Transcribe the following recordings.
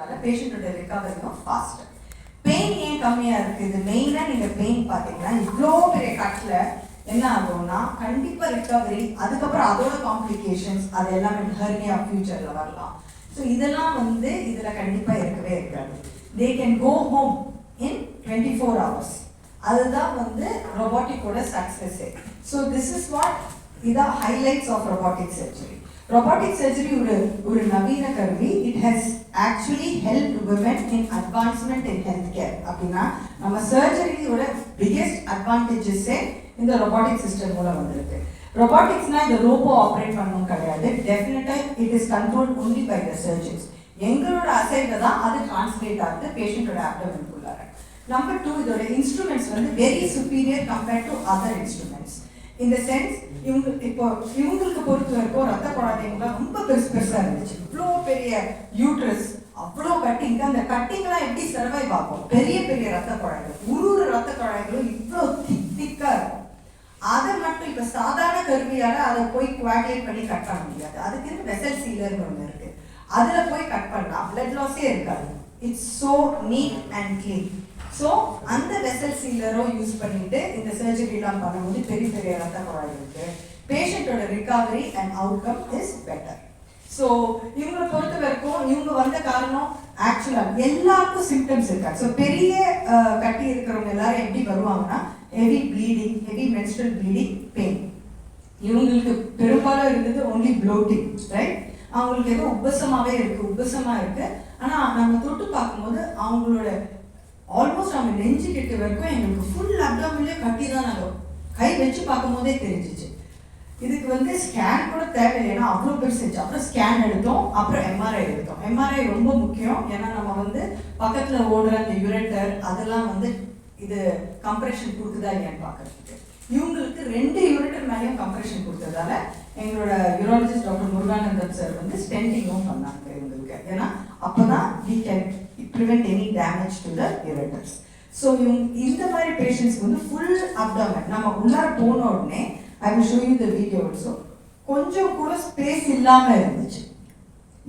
பேஷண்டோட ரிகவரியும் fast. Pain ஏன் கம்மியா இருக்கு? இது மெயினா நீங்க பெயின் பாத்தீங்கன்னா இவ்வளோ பெரிய கட்ல என்ன ஆகும்னா கண்டிப்பா ரிகவரி, அதுக்கப்புறம் அதோட காம்ப்ளிகேஷன்ஸ் அது எல்லாமே ஹெர்னியா ஃபியூச்சர்ல வரலாம். ஸோ இதெல்லாம் இதுல கண்டிப்பா இருக்கவே இருக்காது. They can go home in 24 hours. அதுதான் ரொபாட்டிக்கோட success. So this is what இதான் highlights of robotic surgery. Robotic surgery ஒரு நவீன கருவி. It has actually helped women in advancement in healthcare. அப்படின்னா நம்ம சர்ஜரியோட பிகெஸ்ட் அட்வான்டேஜஸே இந்த ரொபாட்டிக் சிஸ்டம் மூலம் வந்திருக்கு. ரொபாட்டிக்ஸ்னா இந்த ரோபோ ஆப்ரேட் பண்ணணும் கிடையாது. டெஃபினட்டா it is controlled only by the surgeons. எங்களோட அசைவை தான் அது டிரான்ஸ்லேட் ஆகுது பேஷண்டோட ஆப்டமனுக்குள்ளார. நம்பர் 2, இதோட instruments very superior compared to other instruments. இந்த சென்ஸ் இவங்களுக்கு பொறுத்த வரைக்கும் ரத்த குழந்தைங்களாம் ரொம்ப பெருசா இருந்துச்சு. இவ்வளோ பெரிய யூட்ரஸ், அவ்வளோ கட்டிங். அந்த கட்டிங்லாம் எப்படி சர்வைவ் ஆகும்? பெரிய பெரிய ரத்த குழாய்கள், ஒரு ரத்த குழாய்களும் இவ்வளோ திக்கா இருக்கும். அதை மட்டும் இப்ப சாதாரண கருவியால அதை போய் குவாகுலேட் பண்ணி கட் பண்ண முடியாது. அதுக்கு வெசல் சீலர்னு ஒன்று இருக்கு. அதுல போய் கட் பண்ணா பிளட் லாஸே இருக்காது. It's so neat and clean. So அந்த வெசல் சீலரோ யூஸ் பண்ணிட்டு இந்த சர்ஜரிலாம் பண்ணும்போது பெரிய பெரிய ரத்த குழாய்களுக்கு பேஷண்டோட recovery and outcome is better. So இவங்களை பொறுத்த வரைக்கும் இவங்க வந்த காரணம் ஆக்சுவலா எல்லாருக்கும் சிம்டம்ஸ் இருக்காது. ஸோ பெரிய கட்டி இருக்கிறவங்க எல்லாரும் எப்படி வருவாங்கன்னா heavy bleeding, heavy menstrual bleeding, pain. இவங்களுக்கு பெரும்பாலும் இருந்தது ஒன்லி ப்ளோட்டிங், ரைட்? அவங்களுக்கு ஏதோ உபசமா இருக்கு. ஆனா நம்ம தொட்டு பார்க்கும்போது அவங்களோட ஆல்மோஸ்ட் அவங்க நெஞ்சு கிட்ட வரைக்கும் எங்களுக்கு ஃபுல் அப்டாமின்லேயே கட்டி தான் நாங்கள் கை வச்சு பார்க்கும் போதே தெரிஞ்சிச்சு. இதுக்கு ஸ்கேன் கூட தேவையில்லை, ஏன்னா அவ்வளோ பெருசுச்சு. அப்புறம் ஸ்கேன் எடுத்தோம், அப்புறம் எம்ஆர்ஐ எடுத்தோம். எம்ஆர்ஐ ரொம்ப முக்கியம், ஏன்னா நம்ம பக்கத்தில் ஓடுற அந்த யூரேட்டர் அதெல்லாம் இது கம்ப்ரெஷன் கொடுக்குதா இல்லையான்னு பார்க்கறதுக்கு. இவங்களுக்கு 2 யூரேட்டர் மேலேயும் கம்ப்ரெஷன் கொடுத்ததால எங்களோட யூராலஜிஸ்ட் டாக்டர் முருகானந்தம் சார் ஸ்டென்டிங்கும் பண்ணாங்க இவங்களுக்கு. ஏன்னா அப்போதான் we can prevent any damage to the ureters. So இந்த மாதிரி பேஷண்ட்ஸ்க்கு ஃபுல் அப்டாமன் நம்ம உள்ளார போன உடனே I will show you the video also. கொஞ்சம் கூட ஸ்பேஸ் இல்லாம இருந்துச்சு.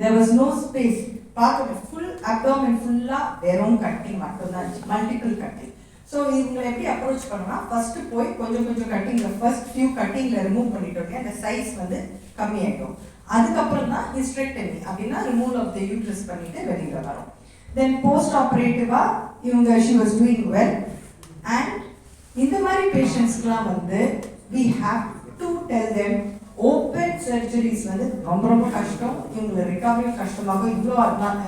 There was no space. பார்க்கவே ஃபுல் அப்டாமன் ஃபுல்லா வெறும் கட்டிங் மட்டும்தான் இருந்துச்சு, மல்டிபிள் கட்டிங். ஸோ இவங்களை எப்படி அப்ரோச் பண்ணோம்னா ஃபர்ஸ்ட் போய் கொஞ்சம் கட்டிங்ல ஃபர்ஸ்ட் ஃபியூ கட்டிங்ல ரிமூவ் பண்ணிட்டோம். அந்த சைஸ் கம்மியாயிடும். அதுக்கப்புறம் தான் ஹிஸ்டெக்டமி, அப்படின்னா ரிமூவல் ஆஃப் த யூட்ரஸ் பண்ணிட்டு வெளியில வரும். தென் போஸ்ட் ஆப்ரேட்டிவா இவங்க she was doing well. And இந்த மாதிரி பேஷண்ட்ஸ்க்குலாம் we have to tell them open surgeries ரொம்ப கஷ்டம். இவங்களை ரிகவரி கஷ்டமாக இவ்வளோ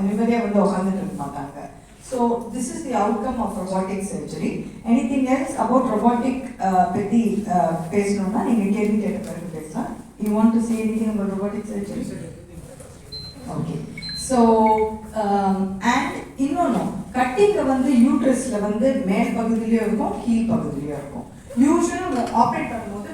நிம்மதியாக உட்காந்துட்டு இருக்க மாட்டாங்க. So this is the outcome of robotic surgery. Anything else about robotic பற்றி பேசணும்னா நீங்கள் கேள்வி கேட்ட பிறகு பேசலாம். You want to say anything about robotic surgery? Okay. So and இன்னொன்று, கட்டிங்க யூட்ரஸ்ல மேல் பகுதியிலையும் இருக்கும், கீழ் பகுதியிலையும் இருக்கும். யூஸ்வலாக ஆப்ரேட் பண்ணும்போது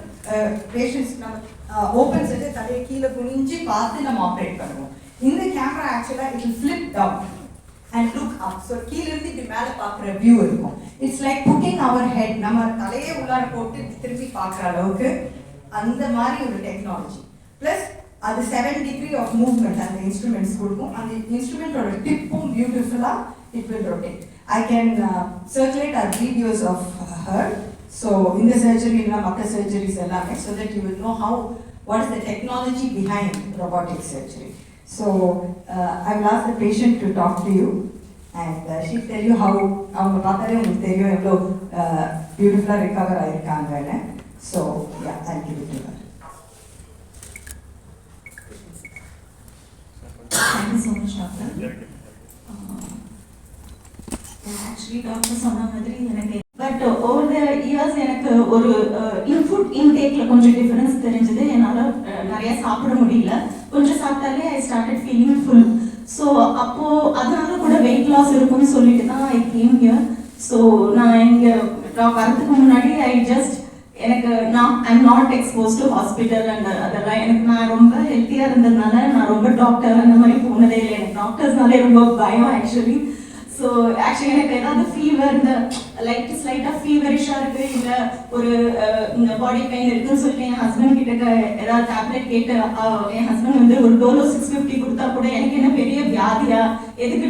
பேஷண்ட்ஸ் நம்ம ஓப்பன் சர்ஜரி தலையை கீழே குனிஞ்சு பார்த்து நம்ம ஆப்ரேட் பண்ணுவோம். இந்த கேமரா ஆக்சுவலாக it will flip down and look up. So கீழிருந்து இப்படி மேலே பார்க்குற வியூ இருக்கும். It's like putting our head, நம்ம தலையே உள்ளார போட்டு திரும்பி பார்க்குற அளவுக்கு அந்த மாதிரி ஒரு டெக்னாலஜி. ப்ளஸ் அது 7 degree ஆஃப் மூவ்மெண்ட் அந்த இன்ஸ்ட்ருமெண்ட்ஸ் கொடுக்கும். அந்த இன்ஸ்ட்ருமெண்டோட டிப்பும் பியூட்டிஃபுல்லாக it will rotate. I can circulate our videos of her. So in the surgery மற்ற surgeries எல்லாமே, so that you will know what is the technology behind robotic surgery. So I will ask the patient to talk to you and she will tell you how அவங்க பார்த்தாலே உங்களுக்கு தெரியும் எவ்வளோ பியூட்டிஃபுல்லாக recover ஆயிருக்காங்கன்னு. So yeah, I'll give it to her. Thank you so much, doctor. Actually doctor சொன்ன மாதிரி எனக்கு but over the years எனக்கு ஒரு இன்ஃபுட் இன்டேக்ல கொஞ்சம் டிஃபரன்ஸ் தெரிஞ்சது. என்னால் நிறைய சாப்பிட முடியல. கொஞ்சம் சாப்பிட்டாலே I started feeling full. So அப்போ அதனால கூட வெயிட் லாஸ் இருக்கும்னு சொல்லிட்டு தான் ஐ கேம் ஹியர். ஸோ நான் இங்கே வரதுக்கு முன்னாடி எனக்கு I'm not expose to hospital and அதெல்லாம். எனக்கு நான் ரொம்ப ஹெல்த்தியாக இருந்ததுனால நான் ரொம்ப டாக்டர் அந்த மாதிரி போனதே இல்லை. எனக்கு டாக்டர்ஸ்னாலே ரொம்ப பயம் ஆக்சுவலி. ஸோ ஆக்சுவலி எனக்கு ஏதாவது ஃபீவர், இந்த ஸ்லைட்டாக ஃபீவரிஷாக இருக்குது, இல்லை ஒரு இந்த பாடி பெயின் இருக்குன்னு சொல்லிட்டு என் ஹஸ்பண்ட் கிட்ட ஏதாவது டேப்லெட் கேட்டு என் ஹஸ்பண்ட் வந்து ஒரு டோலோ 650 கொடுத்தா கூட எனக்கு என்ன பெரிய வியாதியா, எதுக்கு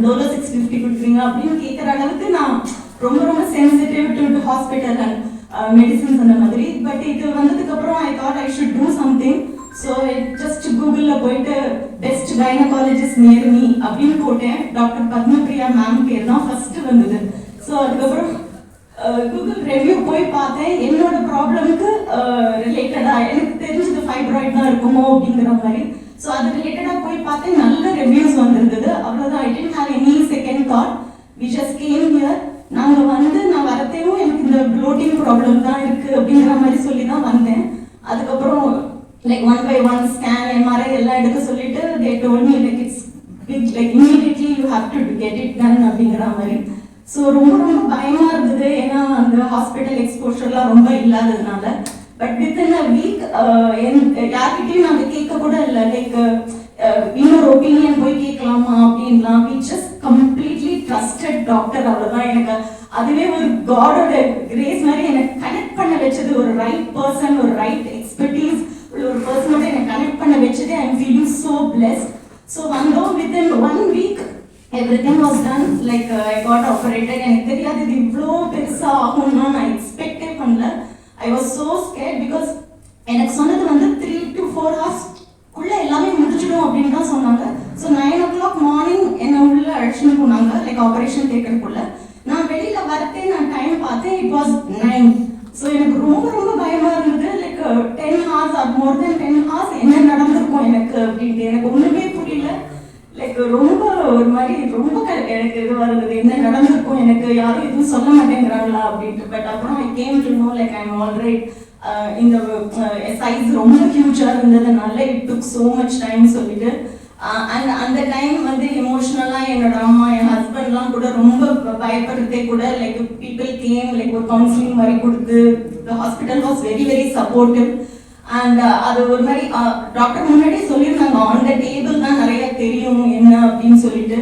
டோலோ 650 கொடுக்குறீங்க அப்படின்னு கேட்குற அளவுக்கு நான் ரொம்ப ரொம்ப sensitive to hospital and medicines அந்த மாதிரி. பட் இது வந்ததுக்கு அப்புறம் I thought I should do something. So just கூகுளில் போயிட்டு பெஸ்ட் கைனகாலஜிஸ்ட் நியர் மீ அப்படின்னு போட்டேன். டாக்டர் பத்மபிரியா மேம் பேர் தான் ஃபர்ஸ்ட் வந்தது. ஸோ அதுக்கப்புறம் கூகுள் ரெவ்யூ போய் பார்த்தேன். என்னோட ப்ராப்ளமுக்கு ரிலேட்டடாக எனக்கு தெரிஞ்சது ஃபைப்ராய்ட் தான் இருக்குமோ அப்படிங்கிற மாதிரி. ஸோ அது ரிலேட்டடாக போய் பார்த்தேன், நல்ல ரிவ்யூஸ் வந்திருந்தது. அவ்வளோதான், I didn't have any second thought. We just came here. நாங்கள் வந்து நான் வரத்தையும் எனக்கு இந்த ப்ளோட்டிங் ப்ராப்ளம் தான் இருக்குது அப்படிங்கிற மாதிரி சொல்லி தான் வந்தேன். அதுக்கப்புறம் like 1 by 1 scan, MRI எல்லாம் எடுக்க சொல்லிட்டு they told me like it's big, like immediately you have to get it done அப்படிங்கிற மாதிரி. ஸோ ரொம்ப ரொம்ப பயமா இருந்தது, ஏன்னா அந்த ஹாஸ்பிட்டல் எக்ஸ்போஷர்லாம் ரொம்ப இல்லாததுனால. பட் வித்தின் அ வீக் யார்கிட்டையும் நாங்கள் கேட்க கூட இல்லை, லைக் இன்னொரு ஒப்பீனியன் போய் கேட்கலாமா அப்படின்லாம். We just completely trusted doctor. அவ்வளோதான், எனக்கு அதுவே ஒரு காடோட கிரேஸ் மாதிரி எனக்கு கனெக்ட் பண்ண வச்சது. ஒரு ரைட் பர்சன், ஒரு ரைட் எக்ஸ்பர்டீஸ் ஒரு பர்சனோட எனக்கு கனெக்ட் பண்ண வச்சது. I am feeling so blessed. So வந்தோம், within 1 week everything was done. Like I got operated. எனக்கு தெரியாது இது இவ்வளோ பெருசாக ஆகும்னா, நான் எக்ஸ்பெக்டே பண்ணல. I was so scared because எனக்கு சொன்னது வந்து 3 to 4 hours எல்லாமே முடிச்சிடும் அப்படின்னு தான் சொன்னாங்க. ஸோ 9 o'clock மார்னிங் என்ன உள்ள அழைச்சின்னு போனாங்க, லைக் ஆப்ரேஷன் தேட்டருக்குள்ள. நான் வெளியில வரத்தே நான் டைம் பார்த்தேன், இட் வாஸ் 9. ஸோ எனக்கு ரொம்ப ரொம்ப பயமா இருந்தது. லைக் 10 hours ஆர் மோர் தென் 10 hours என்ன நடந்திருக்கும் எனக்கு அப்படின்ட்டு எனக்கு ஒண்ணுமே புரியல. லைக் ரொம்ப ஒரு மாதிரி ரொம்ப எனக்கு இதுவாக இருந்தது, என்ன நடந்திருக்கும், எனக்கு யாரும் எதுவும் சொல்ல மாட்டேங்கிறாங்களா அப்படின்ட்டு. பட் அப்புறம் I came to know like I am alright. இந்த சைஸ் ரொம்ப ஹியூஜாக இருந்ததுனால it took so much time சொல்லிட்டு. அண்ட் அந்த டைம் வந்து எமோஷ்னலாக என்னோட அம்மா, என் ஹஸ்பண்ட்லாம் கூட ரொம்ப பயப்படுறதே கூட. லைக் பீப்புள் கேம், லைக் ஒரு கவுன்சிலிங் மாதிரி கொடுத்து the hospital was very very supportive. And அது ஒரு மாதிரி டாக்டர் முன்னாடியே சொல்லியிருந்தாங்க, ஆன் த டேபிள் தான் நிறைய தெரியும் என்ன அப்படின்னு சொல்லிட்டு.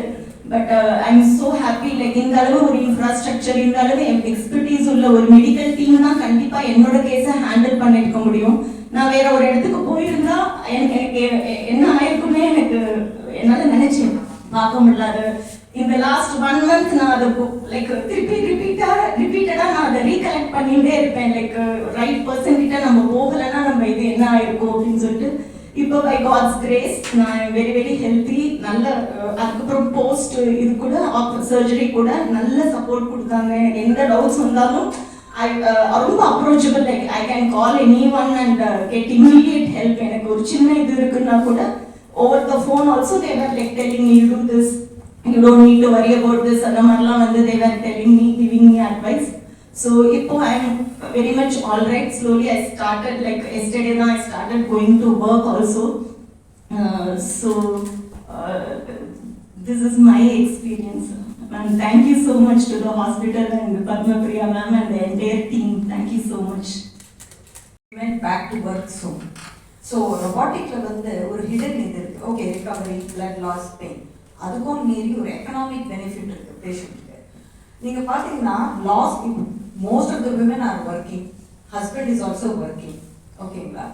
But I am so happy. Like இந்த அளவு ஒரு இன்ஃப்ராஸ்ட்ரக்சர், இந்த அளவு எக்ஸ்பர்டீஸ் உள்ள ஒரு மெடிக்கல் டீம் தான் கண்டிப்பாக என்னோட கேஸை ஹேண்டில் பண்ணிருக்க முடியும். நான் வேற ஒரு இடத்துக்கு போயிருந்தா எனக்கு என்ன ஆயிருக்குமே எனக்கு என்னால் நினைச்சு பார்க்க முடியாது. இந்த லாஸ்ட் 1 month நான் அதை லைக் ரிப்பீட்டடாக நான் அதை ரீகலெக்ட் பண்ணிகிட்டே இருப்பேன். லைக் ரைட் பர்சன் கிட்ட நம்ம போகலைன்னா நம்ம இது என்ன ஆயிருக்கும் அப்படின்னு சொல்லிட்டு. இப்போ பை காட்ஸ் கிரேஸ் நான் வெரி வெரி ஹெல்த்தி. நல்ல அதுக்கப்புறம் போஸ்ட் இது கூட சர்ஜரி கூட நல்ல சப்போர்ட் கொடுத்தாங்க. எனக்கு எந்த டவுட்ஸ் வந்தாலும் ரொம்ப approachable. Like I can call any one and get immediate help. எனக்கு ஒரு சின்ன இது இருக்குன்னா கூட over the phone also they were like telling me you do this, you don't need to worry about this. அந்த மாதிரிலாம் வந்து they were telling me, giving me advice. So இப்போ I am very much all right. Slowly I started like yesterday தான் I started going to work also. So this is my experience. And thank you so much to the hospital and Padmapriya ma'am and the entire team. Thank you so much. We went back to work soon. So roboticல வந்து ஒரு hidden இது இருக்கு. Okay, recovery, blood loss, pain, அதுக்கும் மீறி ஒரு economic benefit இருக்கு பேஷண்ட்டுக்கு. நீங்க பாத்தீங்கன்னா loss, most of the women are working, husband is also working. ஓகேங்களா?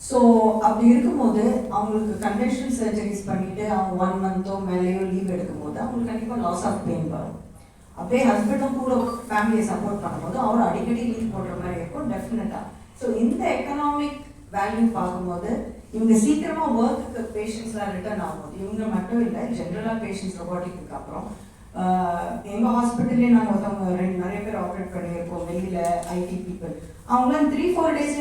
ஸோ அப்படி இருக்கும்போது அவங்களுக்கு கன்வென்ஷனல் சர்ஜரிஸ் பண்ணிட்டு அவங்க 1 month மேலேயோ லீவ் எடுக்கும்போது அவங்களுக்கு கண்டிப்பாக லாஸ் ஆஃப் பெயின் வரும். அப்படியே ஹஸ்பண்டும் கூட ஃபேமிலியை சப்போர்ட் பண்ணும்போது அவர் அடிக்கடி லீவ் போடுற மாதிரி இருக்கும் டெஃபினட்டாக. ஸோ இந்த எக்கனாமிக் வேல்யூ பார்க்கும்போது இவங்க சீக்கிரமாக ஒர்க்குக்கு பேஷண்ட்ஸ்லாம் ரிட்டர்ன் ஆகும்போது இவங்க மட்டும் இல்லை, ஜென்ரலாக பேஷண்ட்ஸ் ரொபாட்டிக்கு அப்புறம் எங்கள் ஹாஸ்பிட்டல்லே நாங்கள் ஒருத்தவங்க நிறைய பேர் ஆப்ரேட் பண்ணியிருக்கோம் வெளியில் ஐடி பீப்புள். அவங்களாம் 3-4 days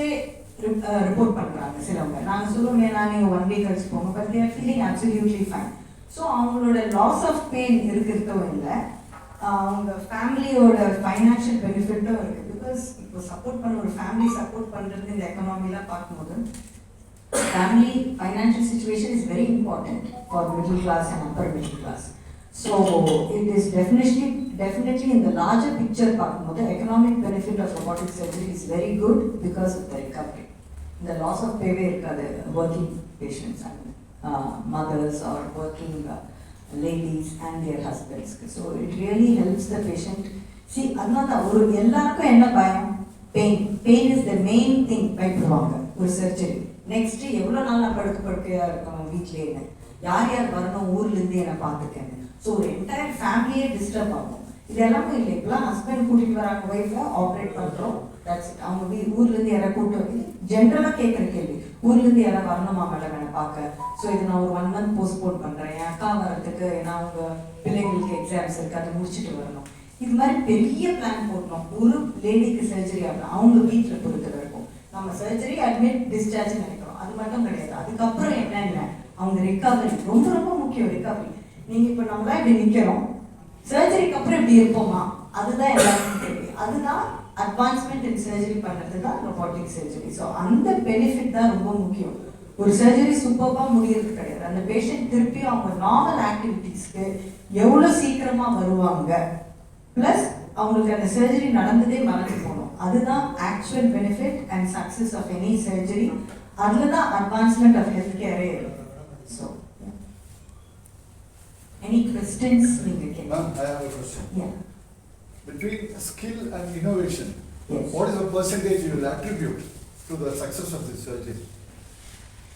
ரிப்போர்ட் பண்ணுறாங்க. சிலவங்க நாங்கள் சொல்லுவோம் ஏன்னா நீங்கள் 1 week கழிச்சு போங்க, but their feeling absolutely fine. So அவங்களோட லாஸ் ஆஃப் பெயின் இருக்கிறதும் இல்லை, அவங்க ஃபேமிலியோட ஃபைனான்ஷியல் பெனிஃபிட்டும் இருக்குது. பிகாஸ் இப்போ சப்போர்ட் பண்ண ஒரு ஃபேமிலி சப்போர்ட் பண்ணுறது இந்த எக்கனாமிலாம் பார்க்கும்போது family financial situation is very important for middle class and upper middle class. So it is definitely in the larger picture பார்க்கும்போது economic benefit of robotic surgery is very good because of the recovery. The loss of pay இருக்காது working patients and mothers or working ladies and their husbands. So it really helps the patient. See, another ஒரு எல்லாருக்கும் என்ன பயம்? Pain is the main thing பயப்படுவாங்க ஒரு surgery. Next எவ்வளோ நாள் நான் படுக்கையா இருக்கணும் வீட்லேயே, யார் யார் வரணும் ஊர்லேருந்து என்னை பார்த்துக்கேன்னு. ஸோ ஒரு என்டையர் ஃபேமிலியே டிஸ்டர்ப் ஆகும். இது எல்லாமே இல்லை. இப்போலாம் ஹஸ்பண்ட் கூட்டிகிட்டு வராங்க, ஒய்ஃபை ஆப்ரேட் பண்ணுறோம், அவங்க ஊர்லேருந்து யாரை கூப்பிட்டு வந்து ஜென்ரலாக கேட்குற கேள்வி, ஊர்லேருந்து யாராவது வரணுமா மேடம் என்னை பார்க்க. ஸோ இது நான் ஒரு 1 month போஸ்ட்போன் பண்ணுறேன், என் அக்கா வரதுக்கு, ஏன்னா அவங்க பிள்ளைங்களுக்கு எக்ஸாம்ஸ் இருக்குது, அதை முடிச்சுட்டு வரணும். இது மாதிரி பெரிய பிளான் போடணும். ஒரு லேடிக்கு சர்ஜரி ஆகணும், அவங்க வீட்டில் பொறுத்த வரைக்கும் நம்ம சர்ஜரி அட்மிட் டிஸ்சார்ஜ் நினைக்கிறோம், அது மட்டும் கிடையாது. அதுக்கப்புறம் என்னென்ன அவங்க ரிகவரி ரொம்ப ரொம்ப முக்கியம். ரிகவரி நீங்கள் இப்போ நம்மளாம் இப்படி நிற்கிறோம், சர்ஜரிக்கு அப்புறம் இப்படி இருப்போமா, அதுதான் எல்லாருக்கும் தெரியும். அதுதான் அட்வான்ஸ்மெண்ட் இன் சர்ஜரி பண்ணுறது தான் ரொபாட்டிக் சர்ஜரி. ஸோ அந்த பெனிஃபிட் தான் ரொம்ப முக்கியம். ஒரு சர்ஜரி சூப்பராக முடியறது கிடையாது. அந்த பேஷண்ட் திருப்பி அவங்க நார்மல் ஆக்டிவிட்டீஸ்க்கு எவ்வளோ சீக்கிரமாக வருவாங்க, ப்ளஸ் அவங்களுக்கு அந்த சர்ஜரி நடந்ததே மறந்து போகணும். அதுதான் actual benefit and success of any surgery. அதில் தான் அட்வான்ஸ்மெண்ட் ஆஃப் ஹெல்த் கேரே இருக்கும். ஸோ any questions நீங்கள் கேட்கலாம். Ma'am, I have a question. Yeah. Between skill and innovation, Yes. what is the percentage you will attribute to the success of this surgery?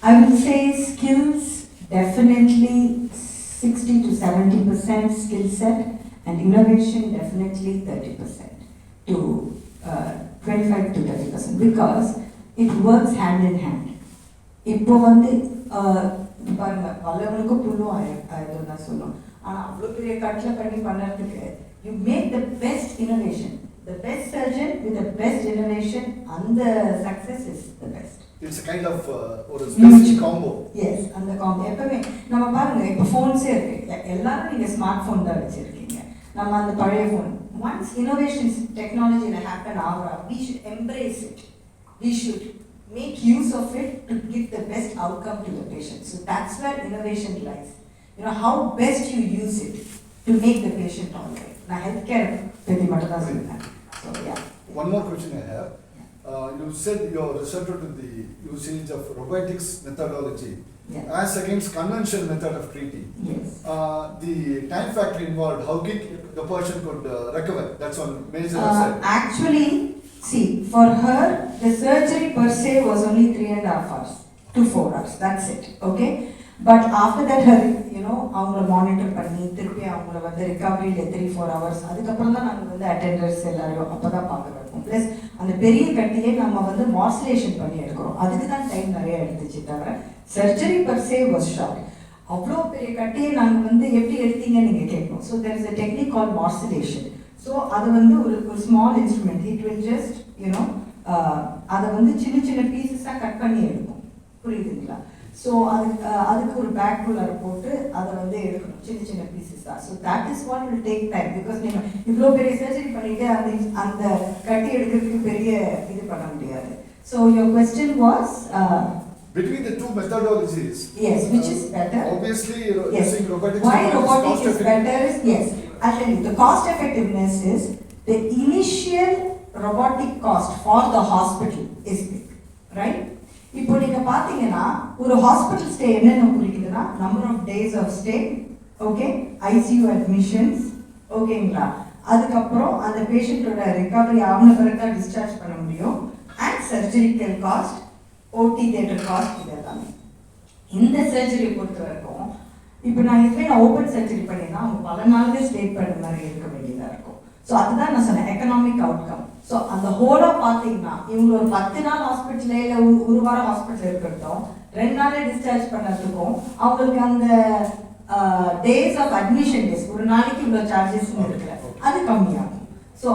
I would say skills definitely 60 to 70% skill set, and innovation definitely 30% to 25 to 30%, because it works hand in hand. இப்போ வந்து பாருங்க, வல்லவனுக்கும் புல்லும் ஆயிரம் தான் சொல்லும். ஆனால் அவ்வளோ பெரிய கட்டில் பண்ணி பண்ணுறதுக்கு you make the best innovation, the best surgeon with the best innovation, அந்த success is the best. It's a kind of ஒரு specific combo. எஸ், அந்த காம்போ எப்பவுமே நம்ம பாருங்க. இப்போ ஃபோன்ஸே இருக்கு, எல்லாரும் நீங்கள் ஸ்மார்ட் ஃபோன் தான் வச்சுருக்கீங்க. நம்ம அந்த பழைய ஃபோன் ஒன்ஸ் இனோவேஷன்ஸ் டெக்னாலஜியில் ஹேப்பன் ஆகிறா, we should embrace it, we should make use of it to give the best outcome to the patient. So that's where innovation lies. You know, how best you use it to make the patient all right. Now healthcare pedi mattada solranga. So yeah. One more question I have. You said you are resorted to the usage of robotics methodology Yeah. as against conventional method of treating. Yes. The time factor involved, how quick the person could recover, that's one major asset. Actually, see, for her, the surgery per se was only 3.5 hours to 4 hours. That's it. Okay? But after that, her, you know, அவங்கள monitor பண்ணி திருப்பி அவங்கள வந்து ரிகவரியில் 3-4 hours, அதுக்கப்புறம் தான் நாங்கள் வந்து attenders எல்லாரையும் அப்போ தான் பார்க்க வைப்போம். ப்ளஸ் அந்த பெரிய கட்டியே நம்ம வந்து மார்சுலேஷன் பண்ணி எடுக்கிறோம், அதுக்கு தான் டைம் நிறைய எடுத்துச்சு. தவிர surgery per se was short. அவ்வளோ பெரிய கட்டியை நாங்கள் வந்து எப்படி எடுத்தீங்கன்னு நீங்கள் கேட்கணும். So there is a technique call morcellation. So அது வந்து ஒரு small instrument, it will just you know அதை வந்து சின்ன சின்ன பீசஸாக கட் பண்ணி எடுக்கும், புரியுதுங்களா? ஸோ அதுக்கு ஒரு பேக்குலர் போட்டு அதை வந்து எடுக்கணும் சின்ன சின்ன பீசஸாக. So that is what will take time, because நீங்கள் இவ்வளோ பெரிய சர்ஜரி பண்ணிட்டு அந்த கட்டி எடுக்கிறதுக்கு பெரிய இது பண்ண முடியாது. So your question was Between the two methodologies, yes, which is better? Obviously, Yes. using robotics Why is robotics is cost-effective. better is, yes, I'll tell you, the cost effectiveness is the initial robotic cost for the hospital is big, right? இப்போ நீங்க பாத்தீங்கன்னா ஒரு hospital stay என்னென்ன குறிக்குதுன்னா number of days of stay, okay, ICU admissions, ஓகேங்களா, அதுக்கப்புறம் அந்த பேஷண்ட்டோட recovery ஆன பிறகு தான் டிஸ்சார்ஜ் பண்ண முடியும், அண்ட் சர்ஜரிக்கல் காஸ்ட், ஓடி தியேட்டர் காஸ்ட், இதெல்லாமே. இந்த சர்ஜரியை பொறுத்த வரைக்கும் இப்போ நான் இதுவே நான் ஓப்பன் சர்ஜரி பண்ணியிருந்தா அவங்க பல நாள்கள் ஸ்டே பண்ணுற மாதிரி இருக்க வேண்டியதாக இருக்கும். ஸோ அதுதான் நான் சொன்னேன் எக்கனாமிக் அவுட்கம். ஸோ அந்த ஹோலாக பார்த்தீங்கன்னா இவங்க ஒரு 10 நாள் ஹாஸ்பிட்டலே இல்லை ஒரு வாரம் ஹாஸ்பிட்டல் இருக்கிறதும் 2 நாளே டிஸ்சார்ஜ் பண்ணுறதுக்கும் அவங்களுக்கு அந்த டேஸ் ஆஃப் அட்மிஷன் டேஸ் ஒரு நாளைக்கு இவ்வளோ சார்ஜஸ் இருக்குல்ல அது கம்மியாகும். ஸோ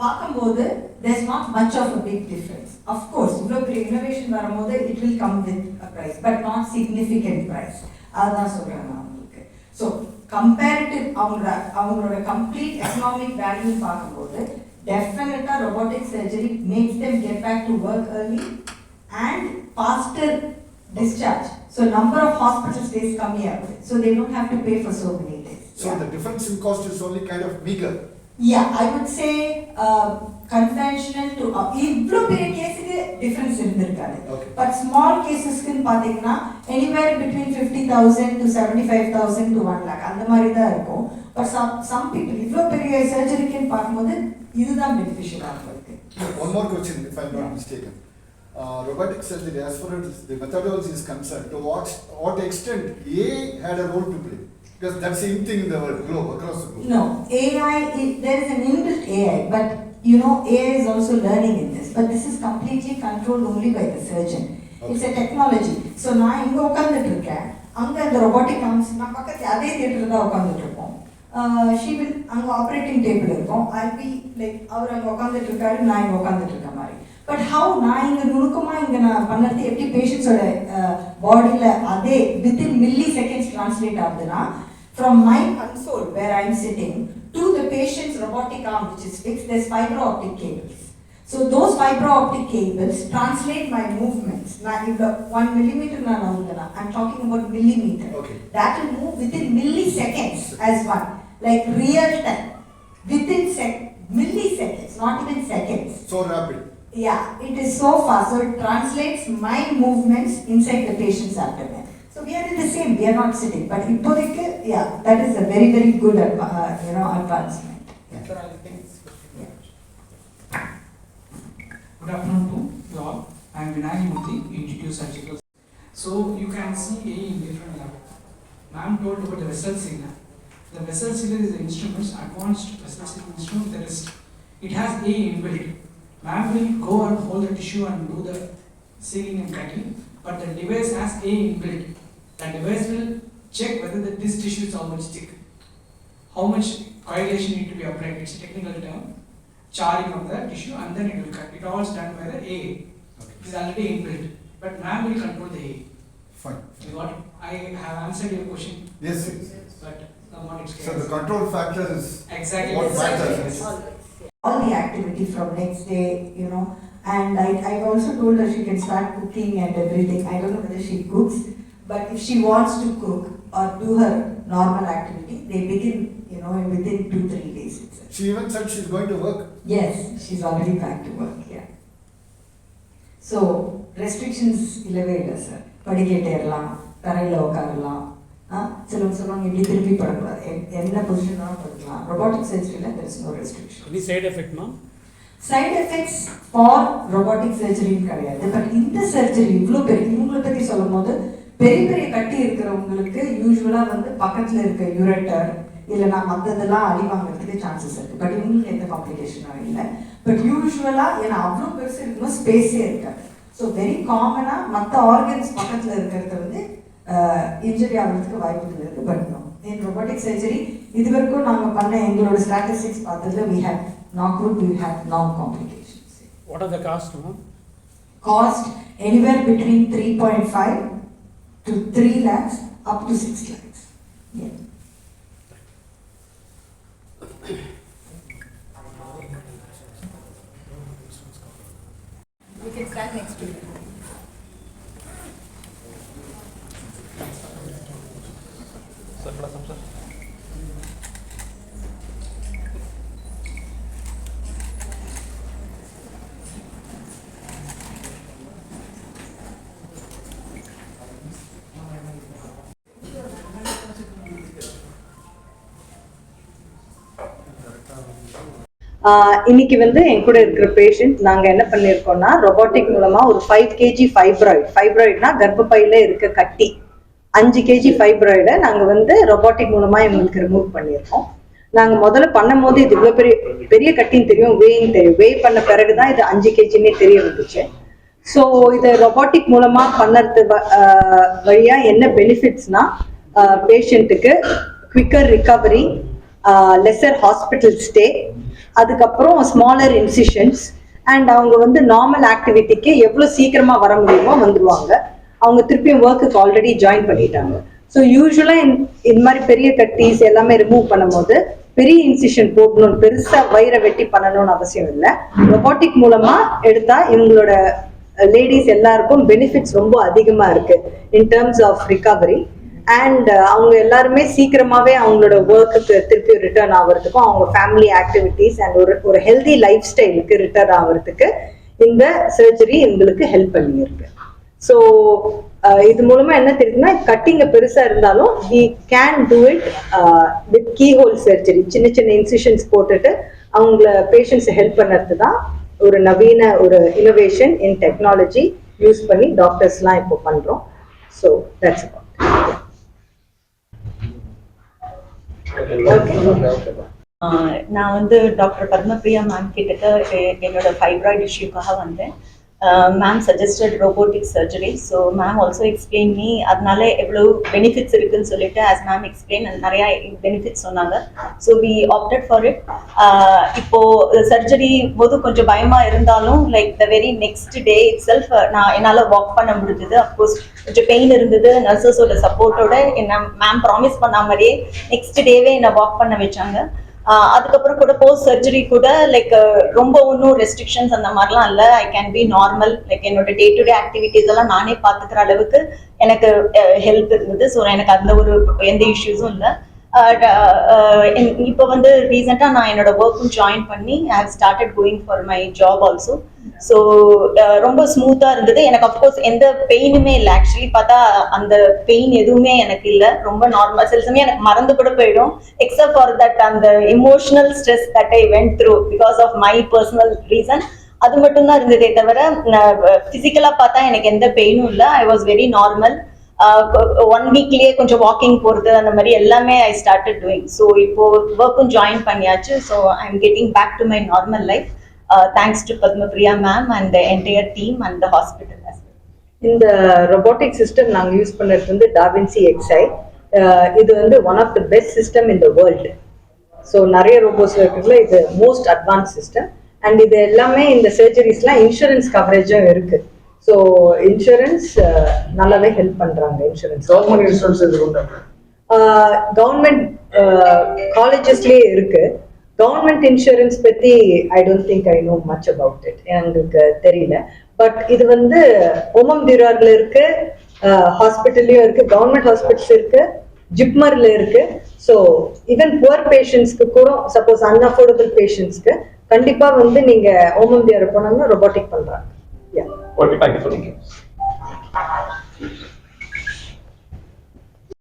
பார்க்கும்போது there's not much of a big difference. Of course, இவ்வளோ பெரிய innovation வரும்போது it will come with a price, but not significant price. அதுதான் சொல்கிறேன் நான் உங்களுக்கு. ஸோ கம்பேரிட்டிவ் அவங்களோட கம்ப்ளீட் எக்கனாமிக் வேல்யூ பார்க்கும்போது டெஃபினட்டாக robotic surgery makes them get back to work early and faster discharge. So number of hospital stays கம்மியாகுது. So they don't have to pay for so many days. So the difference in cost is only kind of meager. Yeah, I would say conventional to இவ்ளோ பெரிய கேஸுக்கு difference இருந்திருக்காது. Okay. But small cases-க்கு பாத்தீங்கன்னா anywhere between 50,000 to 75,000 to 1 lakh அந்த மாதிரி தான் இருக்கும். But some people இவ்ளோ பெரிய சர்ஜரிக்கு பார்க்கும்போது இதுதான் பெனிஃபிஷியலா இருக்கு. One more question, if I'm not mistaken. Robotic surgery, as far as the methodology is concerned, to what extent AI had a role to play? Because that's the same thing in the world, globe, across the globe. No, AI, there is an inbuilt AI, but you know, AI is also learning in this. But this is completely controlled only by the surgeon. Okay. It's a technology. So நான் இங்க உட்கார்ந்துட்டு இருக்கேன், அங்க அந்த robotic arms நான் பக்கத்துல அதே தியேட்டர்ல தான் உட்கார்ந்துட்டு இருப்போம். She will அங்க ஆபரேட்டிங் டேபிள் இருக்கும். I'll be like அவர் அங்க உட்கார்ந்துட்டு இருக்காரு, நான் இங்க உட்கார்ந்துட்டு இருக்க மாதிரி. பட் ஹவு நான் இங்க நுணுக்கமா இங்க நான் பண்ணறது எப்படி பேஷண்ட்ஸோட பாடியில அதே வித்தின் மில்லி செகண்ட்ஸ் டிரான்ஸ்லேட் ஆகுதுன்னா from my console where I am sitting to the patient's robotic arm which is fixed, there's fiber optic cables. So those fiber optic cables translate my movements. Now if the 1 millimeter I'm talking about millimeter. Okay. That will move within milliseconds as one, like real time, within milliseconds, not even seconds. So rapid. Yeah, it is so fast. So it translates my movements inside the patient's abdomen. So we are in the same. We are not sitting. But இப்போதைக்கு, yeah, that is a very very good advancement. Yeah. Sir, I think good afternoon to you all. I am Vinay Murthy, Institute Surgical. So you can see A in different level. Ma'am told about the vessel sealer. The vessel sealer is an instrument, advanced vessel sealer instrument with a wrist. It has A inbuilt. Ma'am will go and hold the tissue and do the sealing and cutting, but the device has A inbuilt. The device will check whether this tissue is how much thick, how much coagulation need to be applied. It's a technical term. Charring of the tissue and then it will cut. It all is done by the A. Okay. It is already inbuilt, but ma'am will control the A. Fine. What I have answered your question, Yes, yes. but what it's So the control factor is exactly what exactly. matters. All the activity from next day, you know, and I also told her she can start cooking and everything. I don't know whether she cooks, but if she wants to cook or do her normal activity, they begin, you know, within 2-3 days itself. She even said she's going to work. Yes, she's already back to work, yeah. So, restrictions இல்லவே இல்லை sir. படிக்கட்டு ஏறலாம், தரையில் உட்காரலாம், சிலவங்க சொல்லுவாங்க இப்படி திருப்பி படக்கூடாது, என்ன பொசிஷனாலும் படுக்கலாம். ரொபாட்டிக் சர்ஜரியில் there is no restriction. Any side effect, ma'am? Side effects for robotic சர்ஜரின்னு கிடையாது. பட் இந்த சர்ஜரி இவ்வளோ பெரிய இவங்களை பற்றி சொல்லும் போது பெரிய பெரிய கட்டி இருக்கிறவங்களுக்கு யூஸ்வலாக வந்து பக்கத்தில் இருக்க யூரேட்டர் இல்லைனா மற்றதெல்லாம் அடி வாங்குறதுக்கு சான்சஸ் இருக்குது. பட் இவங்களுக்கு எந்த காம்ப்ளிகேஷனும் இல்லை. பட் யூஸ்வலாக ஏன்னா அவ்வளோ பெருசு இருக்கணும், ஸ்பேஸே இருக்காது. ஸோ வெரி காமனாக மற்ற ஆர்கன்ஸ் பக்கத்தில் இருக்கிறத வந்து இன்ஜுரி ஆகிறதுக்கு வாய்ப்புகள் இருக்குது. But no in robotic surgery இது வரைக்கும் நாங்கள் பண்ண எங்களோட ஸ்டாட்டிஸ்டிக்ஸ் பார்த்ததுல we had knock wood, we had no complications. What are the cost, ma'am? Cost anywhere between 3.5 to 3 lakhs up to 6 lakhs. Yeah. We can stand next to you. இன்னைக்கு வந்து என் கூட இருக்கிற பேஷண்ட் நாங்கள் என்ன பண்ணியிருக்கோம்னா ரொபாட்டிக் மூலமா ஒரு 5 kg ஃபைப்ராய்டுனா கர்ப்பப்பையில இருக்க கட்டி 5 kg ஃபைப்ராய்டை நாங்கள் வந்து ரொபாட்டிக் மூலமா எங்களுக்கு ரிமூவ் பண்ணியிருக்கோம். நாங்கள் முதல்ல பண்ணும் போது இது இவ்வளோ பெரிய கட்டின்னு தெரியும், வேன்னு தெரியும். வே பண்ண பிறகுதான் இது 5 kgன்னே தெரிய வந்துச்சு. ஸோ இதை ரொபாட்டிக் மூலமா பண்ணறது வழியா என்ன பெனிஃபிட்ஸ்னா பேஷண்ட்டுக்கு quicker recovery, lesser hospital stay, அதுக்கப்புறம் ஸ்மாலர் இன்சிஷன்ஸ் அண்ட் அவங்க வந்து நார்மல் ஆக்டிவிட்டிக்கு எவ்வளோ சீக்கிரமா வர முடியுமோ வந்துடுவாங்க. அவங்க திருப்பியும் ஒர்க்குக்கு ஆல்ரெடி ஜாயின் பண்ணிட்டாங்க. ஸோ யூஸ்வலாக இந்த மாதிரி பெரிய கட்டிஸ் எல்லாமே ரிமூவ் பண்ணும் போது பெரிய இன்சிஷன் போடணும்னு பெருசா வயிறை வெட்டி பண்ணணும்னு அவசியம் இல்லை. ரொபாட்டிக் மூலமா எடுத்தா இவங்களோட லேடிஸ் எல்லாருக்கும் பெனிஃபிட்ஸ் ரொம்ப அதிகமா இருக்கு in terms of recovery. And அவங்க எல்லாருமே சீக்கிரமாவே அவங்களோட ஒர்க்குக்கு திருப்பி ரிட்டர்ன் ஆகிறதுக்கும் அவங்க ஃபேமிலி ஆக்டிவிட்டீஸ் அண்ட் ஒரு ஹெல்தி லைஃப் ஸ்டைலுக்கு ரிட்டர்ன் ஆகிறதுக்கு இந்த சர்ஜரி எங்களுக்கு ஹெல்ப் பண்ணியிருக்கு. ஸோ இது மூலமா என்ன தெரியுதுன்னா, கட்டிங்க பெருசா இருந்தாலும் we can do it with keyhole surgery. சின்ன சின்ன இன்சிஷன்ஸ் போட்டுட்டு அவங்கள பேஷண்ட்ஸ் ஹெல்ப் பண்ணுறது தான் ஒரு நவீன ஒரு இனோவேஷன் இன் டெக்னாலஜி யூஸ் பண்ணி டாக்டர்ஸ்லாம் இப்போ பண்றோம். ஸோ தட்ஸ் நான் வந்து டாக்டர் பத்மபிரியா மேம் கிட்டக்க என்னோட ஃபைப்ராய்டு இஷ்யூக்காக வந்தேன். Ma'am suggested robotic surgery. So ma'am also explain me அதனால எவ்வளோ பெனிஃபிட்ஸ் இருக்குன்னு சொல்லிட்டு ஆஸ் மேம் எக்ஸ்பிளைன் நிறையா பெனிஃபிட்ஸ் சொன்னாங்க. So we opted for it. இப்போ சர்ஜரி போது கொஞ்சம் பயமா இருந்தாலும் like the very next day itself என்னால் வாக் பண்ண முடிஞ்சது. அஃப்கோர்ஸ் கொஞ்சம் பெயின் இருந்தது. நர்சஸோட சப்போர்ட்டோட என்ன மேம் ப்ராமிஸ் பண்ண மாதிரியே நெக்ஸ்ட் டேவே என்னை வாக் பண்ண வச்சாங்க. அதுக்கப்புறம் கூட போஸ்ட் சர்ஜரி கூட லைக் ரொம்ப ஒன்றும் ரெஸ்ட்ரிக்ஷன்ஸ் அந்த மாதிரிலாம் இல்லை. I can be normal. Like என்னோட டே டு டே ஆக்டிவிட்டீஸ் எல்லாம் நானே பார்த்துக்கிற அளவுக்கு எனக்கு ஹெல்ப் இருந்தது. ஸோ எனக்கு அந்த ஒரு எந்த இஷ்யூஸும் இல்லை. இப்போ வந்து ரீசெண்டாக நான் என்னோட ஒர்க்கும் ஜாயின் பண்ணி I have started going for my job also. So ரொம்ப ஸ்மூத்தாக இருந்தது. எனக்கு அஃப்கோர்ஸ் எந்த பெயினுமே இல்லை. ஆக்சுவலி பார்த்தா அந்த பெயின் எதுவுமே எனக்கு இல்லை. ரொம்ப நார்மல். சில சமயம் எனக்கு மறந்து கூட போயிடும். எக்ஸப்ட் ஃபார் தட் அந்த emotional stress that I went through because of my personal reason. அது மட்டும்தான் இருந்ததே தவிர ஃபிசிக்கலாக பார்த்தா எனக்கு எந்த பெயினும் இல்லை. I was very normal. 1 வீக்லயே கொஞ்சம் வாக்கிங் போகிறது அந்த மாதிரி எல்லாமே ஐ ஸ்டார்டட் டூயிங். ஸோ இப்போ ஒர்க்கும் ஜாயின் பண்ணியாச்சு. So I am getting back to my normal life thanks to Padmapriya ma'am and the entire team and the hospital. இந்த ரொபோட்டிக் சிஸ்டம் நாங்கள் யூஸ் பண்ணுறது வந்து டாவின்சி XI. இது வந்து one of the best system in the world. So நிறைய robots இருக்கிறதுல இது most advance system. And இது எல்லாமே இந்த சர்ஜரிஸ்லாம் இன்சூரன்ஸ் கவரேஜும் இருக்கு. ஸோ இன்சூரன்ஸ் நல்லாவே ஹெல்ப் பண்றாங்க. இன்சூரன்ஸ் கவர்மெண்ட் இன்சூரன்ஸ் இது கவர்மெண்ட் காலேஜஸ்லேயே இருக்கு. கவர்மெண்ட் இன்சூரன்ஸ் பற்றி I don't think I know much about it. எங்களுக்கு தெரியல. பட் இது வந்து ஓமம்திரார்ல இருக்கு, ஹாஸ்பிட்டல்லையும் இருக்கு, கவர்மெண்ட் ஹாஸ்பிட்டல்ஸ் இருக்கு, ஜிப்மர்ல இருக்கு. ஸோ ஈவன் புவர் பேஷண்ட்ஸ்க்கு கூட சப்போஸ் அன்அஃபோர்டபுள் பேஷண்ட்ஸ்க்கு கண்டிப்பா வந்து நீங்க ஓமம்திரார் போனாங்கன்னா ரொபோட்டிக் பண்றாங்க. Okay, thank you.